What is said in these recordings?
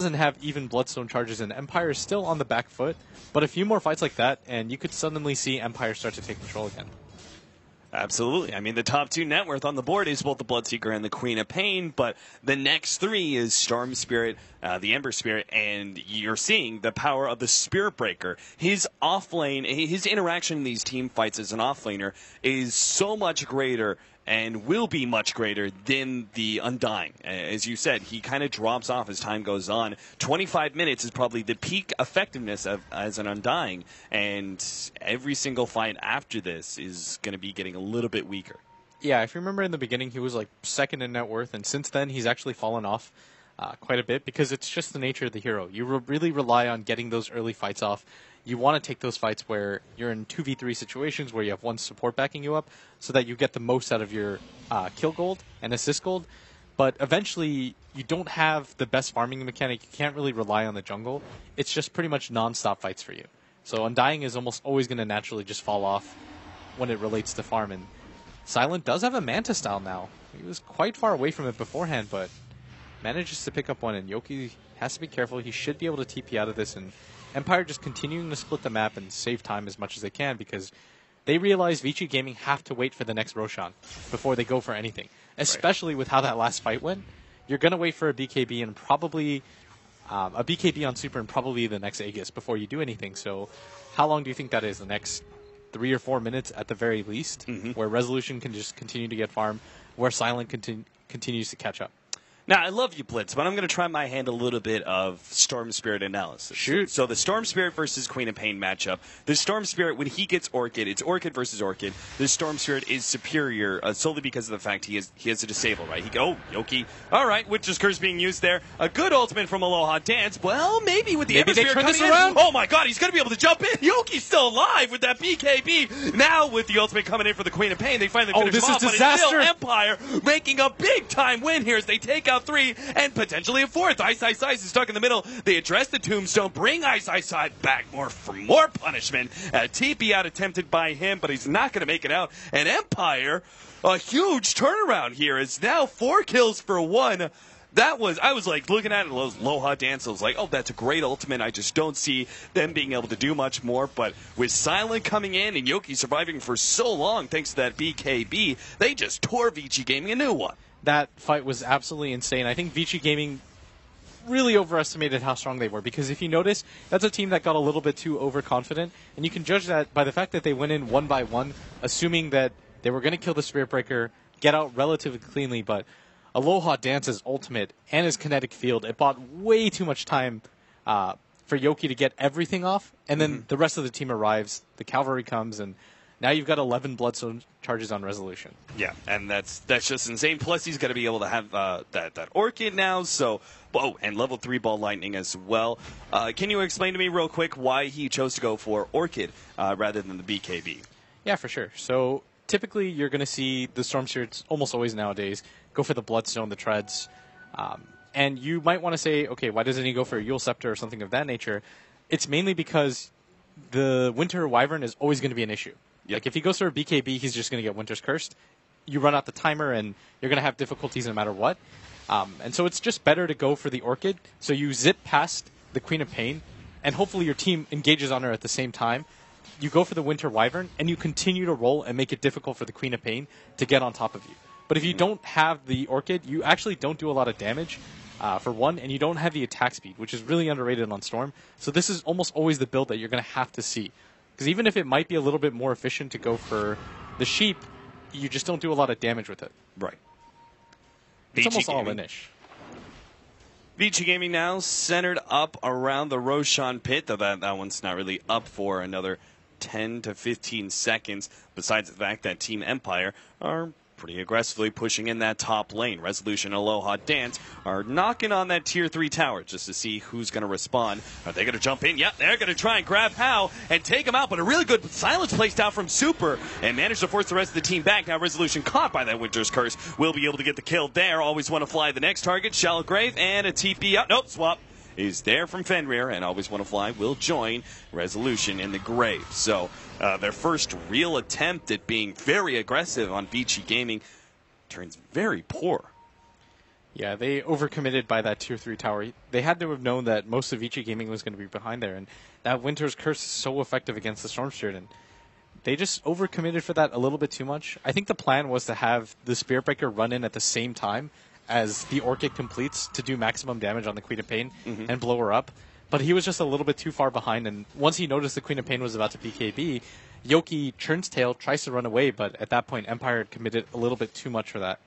doesn't have even Bloodstone charges, and Empire is still on the back foot. But a few more fights like that, and you could suddenly see Empire start to take control again. Absolutely. I mean, the top 2 net worth on the board is both the Bloodseeker and the Queen of Pain, but the next 3 is Storm Spirit, the Ember Spirit, and you're seeing the power of the Spirit Breaker. His offlane, his interaction in these team fights as an offlaner is so much greater and will be much greater than the Undying. As you said, he kind of drops off as time goes on. 25 minutes is probably the peak effectiveness as an Undying, and every single fight after this is going to be getting a little bit weaker. Yeah, if you remember in the beginning, he was like 2nd in net worth, and since then he's actually fallen off quite a bit because it's just the nature of the hero. You really rely on getting those early fights off. You want to take those fights where you're in 2v3 situations where you have one support backing you up so that you get the most out of your kill gold and assist gold. But eventually, you don't have the best farming mechanic. You can't really rely on the jungle. It's just pretty much non-stop fights for you. So Undying is almost always going to naturally just fall off when it relates to farm. And Silent does have a Manta style now. He was quite far away from it beforehand, but manages to pick up one. And Yoki has to be careful. He should be able to TP out of this, and Empire just continuing to split the map and save time as much as they can because they realize Vici Gaming have to wait for the next Roshan before they go for anything. Especially with how that last fight went. You're going to wait for a BKB and probably a BKB on Super and probably the next Aegis before you do anything. So how long do you think that is? The next 3 or 4 minutes at the very least, where Resolution can just continue to get farm, where Silent continues to catch up. Now, I love you, Blitz, but I'm going to try my hand a little bit of Storm Spirit analysis. Shoot. So the Storm Spirit versus Queen of Pain matchup. The Storm Spirit, when he gets Orchid, it's Orchid versus Orchid. The Storm Spirit is superior solely because of the fact he has a disable, right? Yoki. All right, Witch's Curse being used there. A good ultimate from Aloha Dance. Well, maybe with the Ember Spirit coming in. Oh my god, he's going to be able to jump in. Yoki's still alive with that BKB. Now, with the ultimate coming in for the Queen of Pain, they finally finish him off. But it's still Empire making a big-time win here as they take out 3 and potentially a 4th. Ice is stuck in the middle. They address the tombstone, bring Ice back for more punishment. TP out attempted by him, but he's not going to make it out. And Empire, a huge turnaround here. It's now 4 kills for 1. I was like looking at it, Aloha Dance. I was like, oh, that's a great ultimate. I just don't see them being able to do much more. But with Silent coming in and Yoki surviving for so long thanks to that BKB, they just tore Vici Gaming a new one. That fight was absolutely insane. I think Vici Gaming really overestimated how strong they were because if you notice, that's a team that got a little bit too overconfident, and you can judge that by the fact that they went in 1 by 1, assuming that they were going to kill the Spirit Breaker, get out relatively cleanly, but Aloha Dance's ultimate and his kinetic field, it bought way too much time for Yoki to get everything off, and then the rest of the team arrives, the cavalry comes, and now you've got 11 Bloodstone charges on Resolution. Yeah, and that's just insane. Plus, he's going to be able to have that Orchid now. So, and level 3 Ball Lightning as well. Can you explain to me real quick why he chose to go for Orchid rather than the BKB? Yeah, for sure. So typically, you're going to see the Storm Spirits almost always nowadays go for the Bloodstone, the Treads, and you might want to say, okay, why doesn't he go for a Yule Scepter or something of that nature? It's mainly because the Winter Wyvern is always going to be an issue. Yep. Like, if he goes for a BKB, he's just going to get Winter's Cursed. You run out the timer, and you're going to have difficulties no matter what. And so it's just better to go for the Orchid. So you zip past the Queen of Pain, and hopefully your team engages on her at the same time. You go for the Winter Wyvern, and you continue to roll and make it difficult for the Queen of Pain to get on top of you. But if you don't have the Orchid, you actually don't do a lot of damage, for one, and you don't have the attack speed, which is really underrated on Storm. So this is almost always the build that you're going to have to see. Because even if it might be a little bit more efficient to go for the Sheep, you just don't do a lot of damage with it. Right. It's almost all-in-ish. Vici Gaming now centered up around the Roshan pit, though that one's not really up for another 10 to 15 seconds, besides the fact that Team Empire are pretty aggressively pushing in that top lane. Resolution and Aloha Dance are knocking on that tier 3 tower just to see who's going to respond. Are they going to jump in? Yeah, they're going to try and grab Hao and take him out, but a really good silence placed out from Super and managed to force the rest of the team back. Now Resolution caught by that Winter's Curse will be able to get the kill there. Always want to fly the next target. Shallow Grave and a TP out. Nope, swap is there from Fenrir, and Always Want to Fly will join Resolution in the grave. So their first real attempt at being very aggressive on Vici Gaming turns very poor. Yeah, they overcommitted by that tier 3 tower. They had to have known that most of Vici Gaming was going to be behind there, and that Winter's Curse is so effective against the Storm Spirit, and they just overcommitted for that a little bit too much. I think the plan was to have the Spirit Breaker run in at the same time as the Orchid completes to do maximum damage on the Queen of Pain and blow her up, but he was just a little bit too far behind, and once he noticed the Queen of Pain was about to BKB, Yoki turns tail, tries to run away, but at that point Empire had committed a little bit too much for that.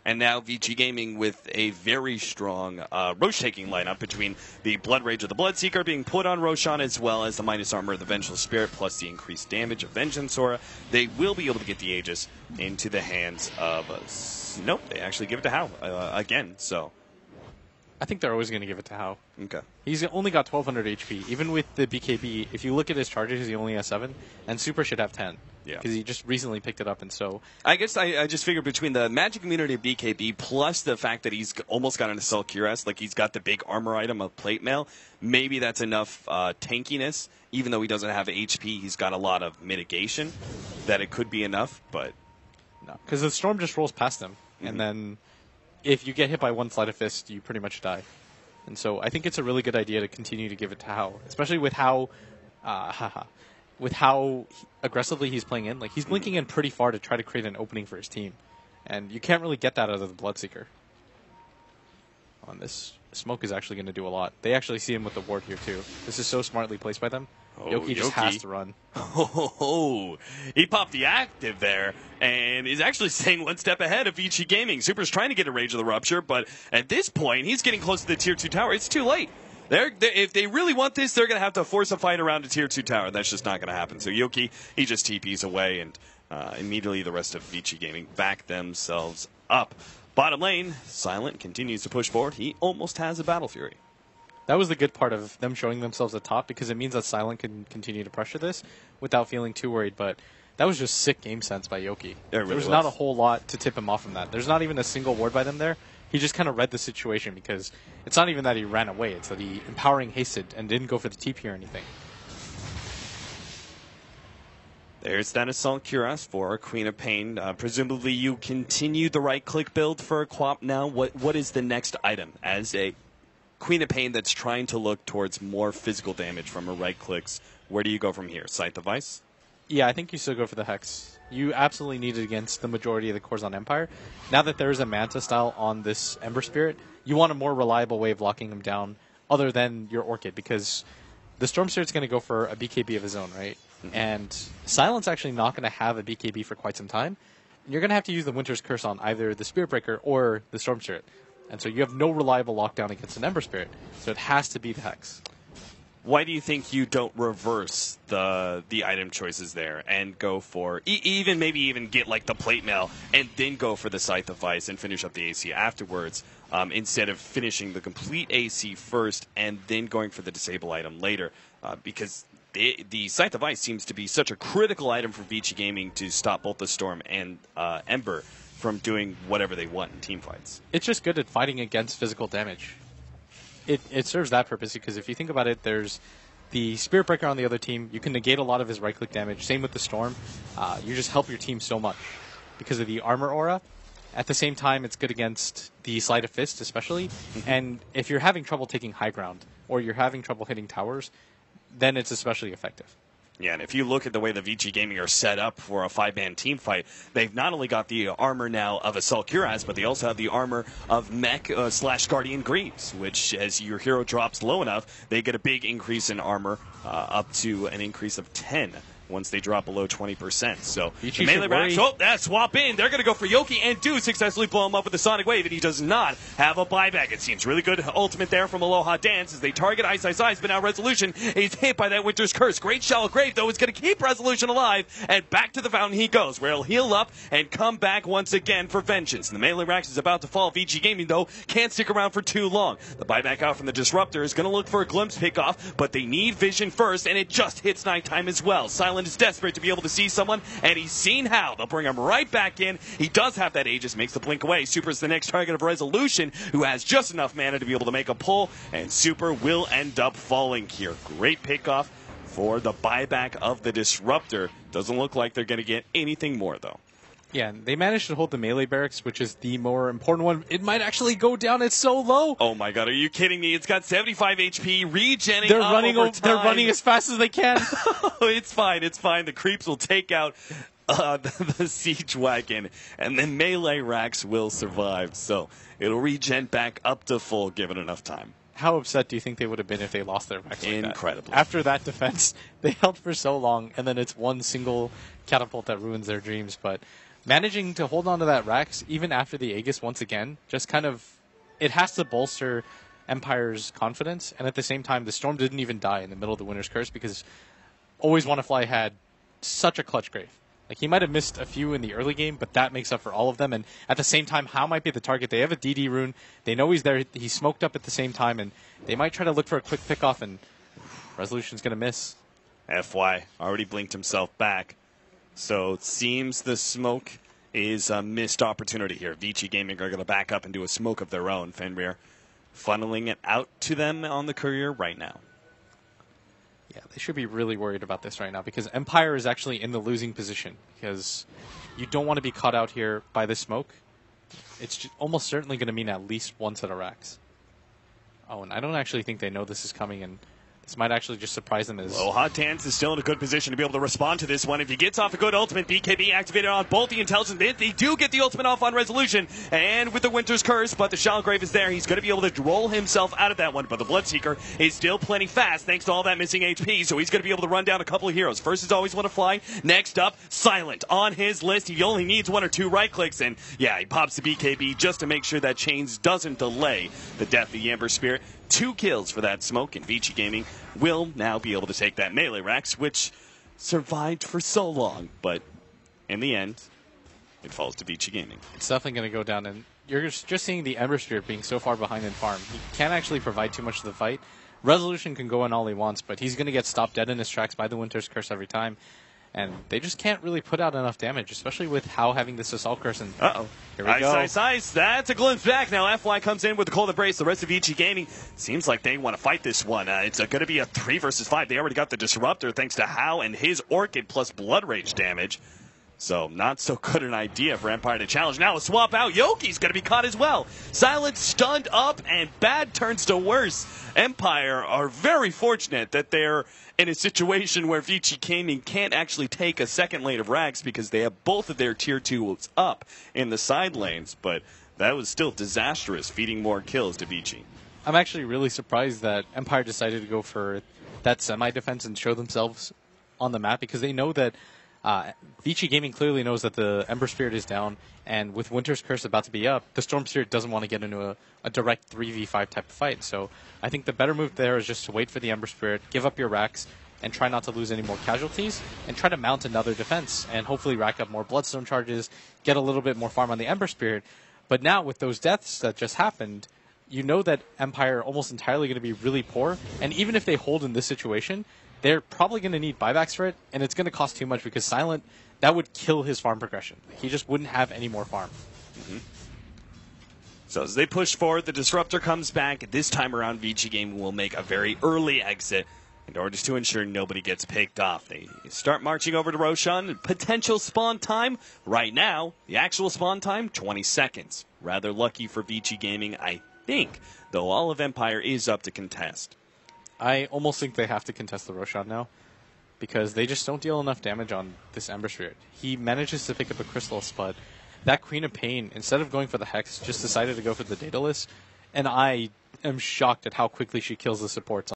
And now VG Gaming with a very strong Roche-taking lineup between the Blood Rage of the Bloodseeker being put on Roshan as well as the minus armor of the Vengeful Spirit plus the increased damage of Vengeance Aura. They will be able to get the Aegis into the hands of us. Nope, they actually give it to Hao again, so. I think they're always going to give it to Hao. Okay. He's only got 1200 HP. Even with the BKB, if you look at his charges, he only has 7, and Super should have 10. Yeah. Because he just recently picked it up, and so... I guess I just figured between the magic immunity of BKB plus the fact that he's almost got an Assault Cuirass, like he's got the big armor item of Plate Mail, maybe that's enough tankiness. Even though he doesn't have HP, he's got a lot of mitigation, that it could be enough, but... No, because the Storm just rolls past him, and then if you get hit by one Sleight of Fist, you pretty much die. And so I think it's a really good idea to continue to give it to Hao, especially with how... with how aggressively he's playing in. Like, he's blinking in pretty far to try to create an opening for his team. And you can't really get that out of the Bloodseeker. Oh, and this smoke is actually going to do a lot. They actually see him with the ward here, too. This is so smartly placed by them. Yoki just has to run. Oh, he popped the active there and is actually staying one step ahead of Vici Gaming. Super's trying to get a Rage of the Rupture, but at this point, he's getting close to the Tier 2 tower. It's too late. If they really want this, they're going to have to force a fight around a Tier 2 tower. That's just not going to happen. So Yoki, he just TPs away, and immediately the rest of Vici Gaming back themselves up. Bottom lane, Silent continues to push forward. He almost has a Battle Fury. That was the good part of them showing themselves at top, because it means that Silent can continue to pressure this without feeling too worried. But that was just sick game sense by Yoki. There was not a whole lot to tip him off from that. There's not even a single ward by them there. He just kind of read the situation, because it's not even that he ran away. It's that he empowering hasted and didn't go for the TP or anything. There's that Assault Cuirass for Queen of Pain. Presumably you continue the right-click build for a Quap now. What is the next item as a Queen of Pain that's trying to look towards more physical damage from her right-clicks? Where do you go from here? Scythe of Ice? Yeah, I think you still go for the Hex. You absolutely need it against the majority of the cores on Empire. Now that there is a Manta style on this Ember Spirit, you want a more reliable way of locking him down other than your Orchid, because the Storm Spirit's going to go for a BKB of his own, right? And Silent's actually not going to have a BKB for quite some time. And you're going to have to use the Winter's Curse on either the Spirit Breaker or the Storm Spirit. And so you have no reliable lockdown against an Ember Spirit, so it has to be the Hex. Why do you think you don't reverse the item choices there and go for maybe even get like the Plate Mail and then go for the Scythe of Ice and finish up the AC afterwards, instead of finishing the complete AC first and then going for the disable item later? Because the Scythe of Ice seems to be such a critical item for Vici Gaming to stop both the Storm and Ember from doing whatever they want in team fights. It's just good at fighting against physical damage. It serves that purpose, because if you think about it, there's the Spirit Breaker on the other team. You can negate a lot of his right-click damage. Same with the Storm. You just help your team so much because of the armor aura. At the same time, it's good against the Sleight of Fist, especially. And if you're having trouble taking high ground or you're having trouble hitting towers, then it's especially effective. Yeah, and if you look at the way the Vici Gaming are set up for a 5-man team fight, they've not only got the armor now of Assault Cuirass, but they also have the armor of Mech / Guardian Greaves, which, as your hero drops low enough, they get a big increase in armor, up to an increase of 10 once they drop below 20%. So the melee racks, that swap in. They're going to go for Yoki and do successfully blow him up with the Sonic Wave, and he does not have a buyback. It seems really good ultimate there from Aloha Dance as they target Ice, but now Resolution is hit by that Winter's Curse. Great Shallow Grave, though, is going to keep Resolution alive, and back to the fountain he goes, where he'll heal up and come back once again for vengeance. And the melee racks is about to fall. Vici Gaming, though, can't stick around for too long. The buyback out from the Disruptor is going to look for a glimpse pickoff, but they need vision first, and it just hits nighttime as well. Silent is desperate to be able to see someone, and he's seen how. They'll bring him right back in. He does have that Aegis, makes the blink away. Super's the next target of Resolution, who has just enough mana to be able to make a pull, and Super will end up falling here. Great pickoff for the buyback of the Disruptor. Doesn't look like they're going to get anything more, though. Yeah, and they managed to hold the melee barracks, which is the more important one. It might actually go down. It's so low. Oh my god, are you kidding me? It's got 75 HP, regenning They're up running. over time. They're running as fast as they can. It's fine. It's fine. The creeps will take out the siege wagon, and then melee racks will survive. So it'll regen back up to full, given enough time. How upset do you think they would have been if they lost their racks like that? Incredibly. After that defense, they held for so long, and then it's one single catapult that ruins their dreams. But managing to hold on to that racks, even after the Aegis once again, just kind of, it has to bolster Empire's confidence. And at the same time, the Storm didn't even die in the middle of the Winter's Curse because Always Wanna Fly had such a clutch grave. Like, he might have missed a few in the early game, but that makes up for all of them. And at the same time, How might be the target. They have a DD rune. They know he's there. He's smoked up at the same time, and they might try to look for a quick pickoff, and Resolution's going to miss. FY already blinked himself back. So it seems the smoke is a missed opportunity here. Vici Gaming are going to back up and do a smoke of their own. Fenrir funneling it out to them on the courier right now. Yeah, they should be really worried about this right now because Empire is actually in the losing position because you don't want to be caught out here by the smoke. It's almost certainly going to mean at least one set of racks. Oh, and I don't actually think they know this is coming, and this might actually just surprise them. Hot Tans is still in a good position to be able to respond to this one. If he gets off a good ultimate, BKB activated on both the intelligence. They do get the ultimate off on Resolution, and with the Winter's Curse, but the Shallgrave is there. He's going to be able to roll himself out of that one, but the Bloodseeker is still plenty fast thanks to all that missing HP, so he's going to be able to run down a couple of heroes. First is Always Wanna Fly. Next up, Silent on his list. He only needs one or two right clicks, and yeah, he pops the BKB just to make sure that Chains doesn't delay the death of the Ember Spirit. 2 kills for that smoke, and Vici Gaming will now be able to take that melee racks, which survived for so long. But in the end, it falls to Vici Gaming. It's definitely going to go down, and you're just seeing the Ember Spirit being so far behind in farm. He can't actually provide too much to the fight. Resolution can go in all he wants, but he's going to get stopped dead in his tracks by the Winter's Curse every time. And they just can't really put out enough damage, especially with How having this Assault Curse. And here we go. Ice. That's a glimpse back. Now FY comes in with the Cold Embrace. The rest of Vici Gaming seems like they want to fight this one. It's going to be a 3 versus 5. They already got the Disruptor thanks to How and his Orchid plus Blood Rage damage. So not so good an idea for Empire to challenge. Now a swap out. Yoki's going to be caught as well. Silent stunned up, and bad turns to worse. Empire are very fortunate that they're in a situation where Vici Gaming can't actually take a second lane of racks because they have both of their tier 2s up in the side lanes. But that was still disastrous, feeding more kills to Vici. I'm actually really surprised that Empire decided to go for that semi-defense and show themselves on the map because they know that Vici Gaming clearly knows that the Ember Spirit is down, and with Winter's Curse about to be up, the Storm Spirit doesn't want to get into a direct 3v5 type of fight. So I think the better move there is just to wait for the Ember Spirit, give up your racks, and try not to lose any more casualties, and try to mount another defense, and hopefully rack up more Bloodstone charges, get a little bit more farm on the Ember Spirit. But now, with those deaths that just happened, you know that Empire are almost entirely going to be really poor, and even if they hold in this situation, they're probably going to need buybacks for it, and it's going to cost too much because Silent, that would kill his farm progression. He just wouldn't have any more farm. Mm-hmm. So as they push forward, the Disruptor comes back. This time around, Vici Gaming will make a very early exit in order to ensure nobody gets picked off. They start marching over to Roshan. Potential spawn time right now, the actual spawn time, 20 seconds. Rather lucky for Vici Gaming, I think, though all of Empire is up to contest. I almost think they have to contest the Roshan now because they just don't deal enough damage on this Ember Spirit. He manages to pick up a Chrysalis, but that Queen of Pain, instead of going for the Hex, just decided to go for the Daedalus, and I am shocked at how quickly she kills the supports